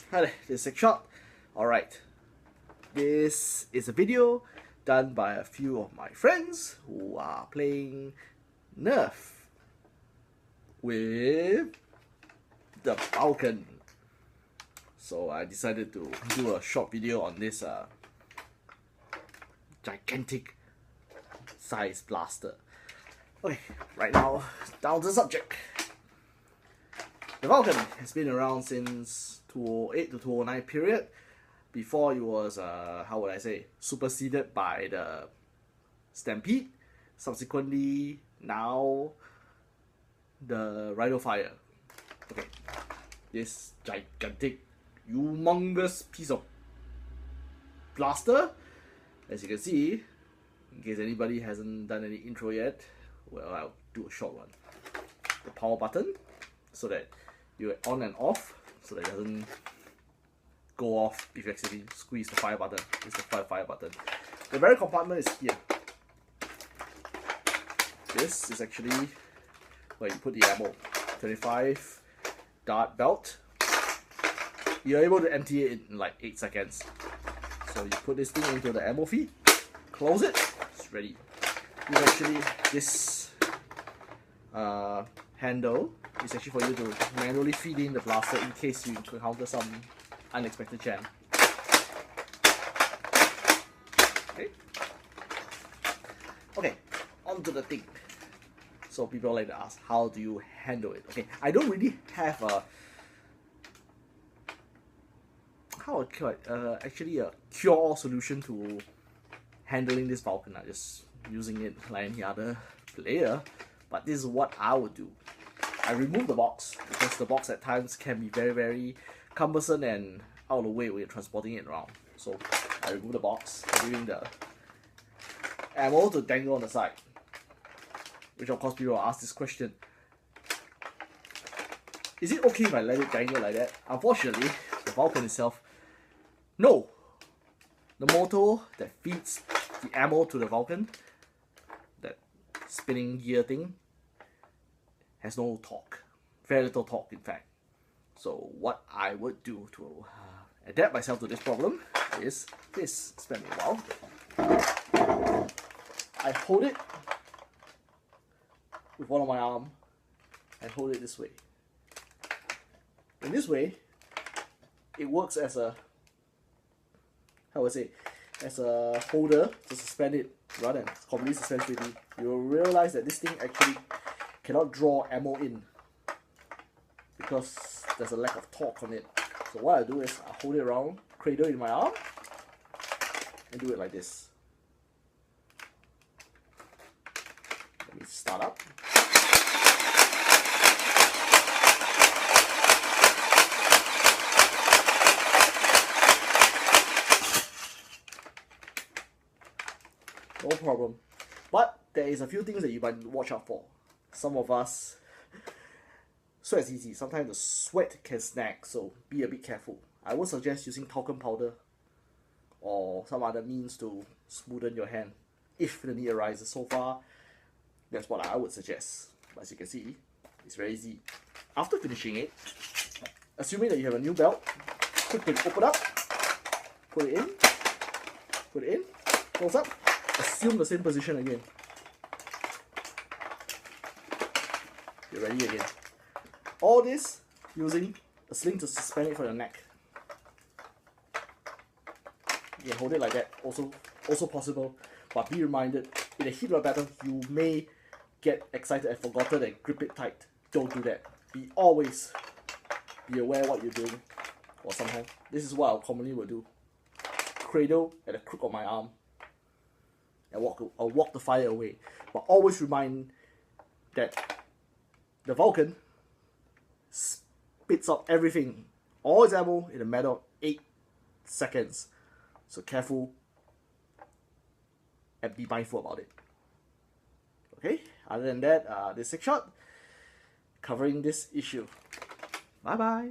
Hi there, this is SixShot. Alright, this is a video done by a few of my friends who are playing Nerf with the Vulcan. So I decided to do a short video on this gigantic size blaster. Okay, right now, down to the subject. The Vulcan has been around since 2008 to 2009 period. Before it was, superseded by the Stampede. Subsequently, now the Rhino Fire. Okay, this gigantic, humongous piece of blaster, as you can see, in case anybody hasn't done any intro yet, well, I'll do a short one. The power button, so that you're on and off, so that it doesn't go off if you accidentally squeeze the fire button. It's the fire button. The barrel compartment is here. This is actually where you put the ammo. 25 dart belt. You're able to empty it in like 8 seconds. So you put this thing into the ammo feed, close it, it's ready. You actually, this handle is actually for you to manually feed in the blaster in case you encounter some unexpected jam. Okay, on to the thing. So people like to ask, how do you handle it? Okay, I don't really have a actually a cure-all solution to handling this Vulcan. I'm just using it like any other player, but this is what I would do. I remove the box because the box at times can be very, very cumbersome and out of the way when you're transporting it around. So I remove the box, leaving the ammo to dangle on the side. Which of course people will ask this question: is it okay if I let it dangle like that? Unfortunately, the Vulcan itself, no. The motor that feeds the ammo to the Vulcan, that spinning gear thing, has no torque. Very little torque, in fact. So what I would do to adapt myself to this problem is this. Spend a while. I hold it with one of my arm and hold it this way. In this way, it works as a, as a holder to suspend it rather than completely suspend 3D. You will realize that this thing actually cannot draw ammo in because there's a lack of torque on it. So what I do is I hold it around, cradle it in my arm, and do it like this. Let me start up. No problem. But there is a few things that you might watch out for. Some of us, sweat's easy. Sometimes the sweat can snag, so be a bit careful. I would suggest using talcum powder or some other means to smoothen your hand if the need arises. So far, that's what I would suggest. But as you can see, it's very easy. After finishing it, assuming that you have a new belt, quickly open up, put it in, close up, assume the same position again. You're ready again. All this using a sling to suspend it from your neck. You can hold it like that, also possible. But be reminded, in the heat of battle, you may get excited and forgotten and grip it tight. Don't do that. Always be aware what you're doing. Or sometimes, this is what I commonly will do. Cradle at the crook of my arm and I'll walk the fire away. But always remind that the Vulcan spits out everything, all its ammo, in a matter of 8 seconds. So careful and be mindful about it. Okay, other than that, this is SixShot covering this issue. Bye bye.